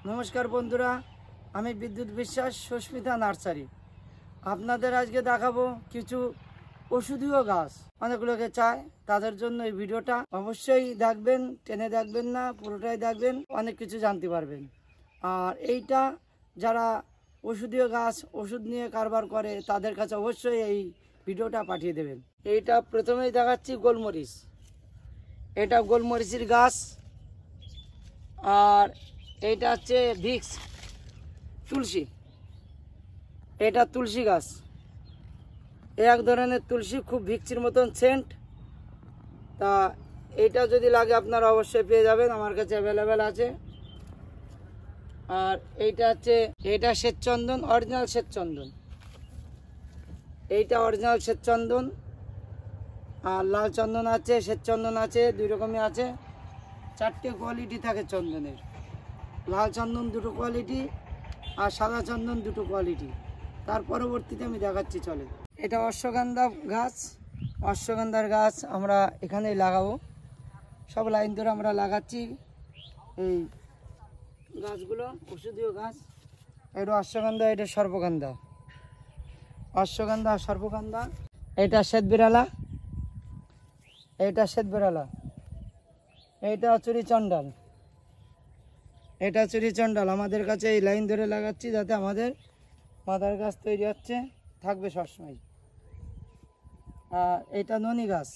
নমস্কার বন্ধুরা, আমি বিদ্যুৎ বিশ্বাস, সুস্মিতা নার্সারি। আপনাদের আজকে দেখাবো কিছু ওষুধীয় গাছ। অনেকগুলোকে চায়, তাদের জন্য এই ভিডিওটা অবশ্যই দেখবেন, টেনে দেখবেন না, পুরোটাই দেখবেন, অনেক কিছু জানতে পারবেন। আর এইটা যারা ওষুধীয় গাছ ওষুধ নিয়ে কারবার করে তাদের কাছে অবশ্যই এই ভিডিওটা পাঠিয়ে দেবেন। এইটা প্রথমেই দেখাচ্ছি গোলমরিচ। এটা গোলমরিচের গাছ। আর এইটা হচ্ছে ভিক্স তুলসী। এটা তুলসী গাছ, এক ধরনের তুলসী, খুব ভিক্সির মতন সেন্ট। তা এইটা যদি লাগে আপনারা অবশ্যই পেয়ে যাবেন, আমার কাছে অ্যাভেলেবেল আছে। আর এইটা হচ্ছে এটা শ্বেতচন্দন, অরিজিনাল শ্বেতচন্দন। এইটা অরিজিনাল শ্বেতচন্দন। আর লাল চন্দন আছে, শ্বেতচন্দন আছে, দুই রকমই আছে। চারটে কোয়ালিটি থাকে চন্দনের। লাল চন্দন দুটো কোয়ালিটি আর সাদা চন্দন দুটো কোয়ালিটি। তার পরবর্তীতে আমি দেখাচ্ছি, চলে। এটা অশ্বগন্ধা গাছ। অশ্বগন্ধার গাছ আমরা এখানেই লাগাবো, সব লাইন ধরে আমরা লাগাচ্ছি এই গাছগুলো, ওষুধীয় গাছ। এটা অশ্বগন্ধা, এটা সর্পগন্ধা। অশ্বগন্ধা আর সর্পগন্ধা। এটা শ্বেতবিরালা, এটা শ্বেতবিরালা। এইটা চুরিচণ্ডাল, এটা চুরিচণ্ডাল। আমাদের কাছে এই লাইন ধরে লাগাচ্ছি যাতে আমাদের মাদার গাছ তৈরি হচ্ছে, থাকবে সবসময়। আর এইটা ননি গাছ।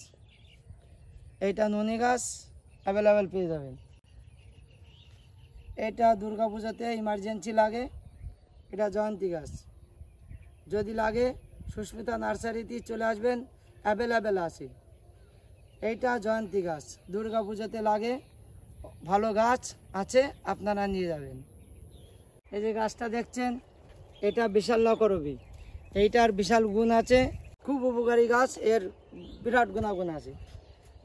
এইটা ননি গাছ অ্যাভেলেবেল পেয়ে যাবেন। এটা দুর্গা পূজাতে ইমার্জেন্সি লাগে। এটা জয়ন্তী গাছ, যদি লাগে সুস্মিতা নার্সারিতে চলে আসবেন, অ্যাভেলেবেল আছে। এইটা জয়ন্তী গাছ, দুর্গা পূজাতে লাগে, ভালো গাছ আছে, আপনারা নিয়ে যাবেন। এই যে গাছটা দেখছেন, এটা বিশাল লকরবী। এইটার বিশাল গুণ আছে, খুব উপকারী গাছ, এর বিরাট গুণাগুণ আছে।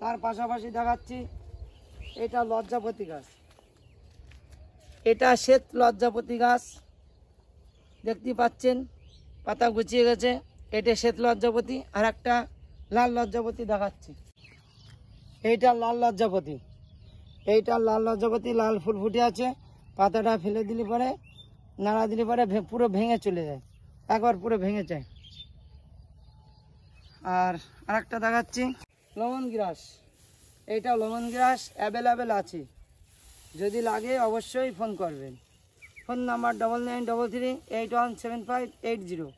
তার পাশাপাশি দেখাচ্ছি এটা লজ্জাপতি গাছ। এটা শ্বেত লজ্জাপতি গাছ, দেখতে পাচ্ছেন পাতা গুছিয়ে গেছে। এটা শ্বেত লজ্জাপতি। আর একটা লাল লজ্জাপতি দেখাচ্ছি, এইটা লাল লজ্জাপতি। এইটা লাল লজ্জাপতি, লাল ফুল ফুটে আছে। পাতাটা ফেলে দিলে পরে, নাড়া দিলে পরে পুরো ভেঙে চলে যায়, একবার পুরো ভেঙে যায়। আর আরেকটা দেখাচ্ছি লেমন গ্রাস। এইটা লেমন গ্রাস অ্যাভেলেবেল আছে, যদি লাগে অবশ্যই ফোন করবেন। Phone number 9933817580।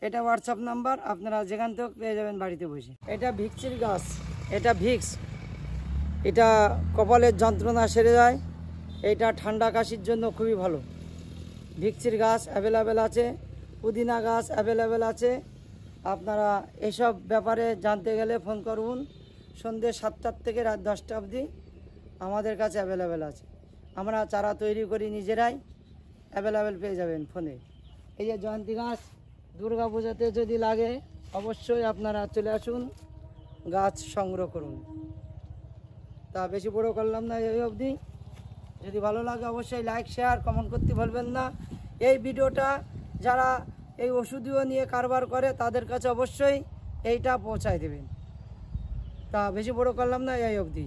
এটা হোয়াটসঅ্যাপ নাম্বার, আপনারা যেখান থেকে পেয়ে যাবেন বাড়িতে বসে। এটা ভিক্সির গাছ। এটা ভিক্স, এটা কপালের যন্ত্রণা সেরে যায়। এটা ঠান্ডা কাশির জন্য খুবই ভালো। ভিক্সির গাছ অ্যাভেলেবেল আছে, পুদিনা গাছ অ্যাভেলেবেল আছে। আপনারা এসব ব্যাপারে জানতে গেলে ফোন করুন। সন্ধ্যে 7টার থেকে রাত 10টা অবধি আমাদের কাছে অ্যাভেলেবেল আছে। আমরা চারা তৈরি করি নিজেরাই, অ্যাভেলেবেল পেয়ে যাবেন ফোনে। এই যে জয়ন্তী গাছ, দুর্গা পূজাতে যদি লাগে অবশ্যই আপনারা চলে আসুন, গাছ সংগ্রহ করুন। তা বেশি বড় করলাম না এই অবধি। যদি ভালো লাগে অবশ্যই লাইক, শেয়ার, কমেন্ট করতে ভুলবেন না। এই ভিডিওটা যারা এই ওষুধীয় নিয়ে কারবার করে তাদের কাছে অবশ্যই এইটা পৌঁছায় দেবেন। তা বেশি বড় করলাম না এই অবধি।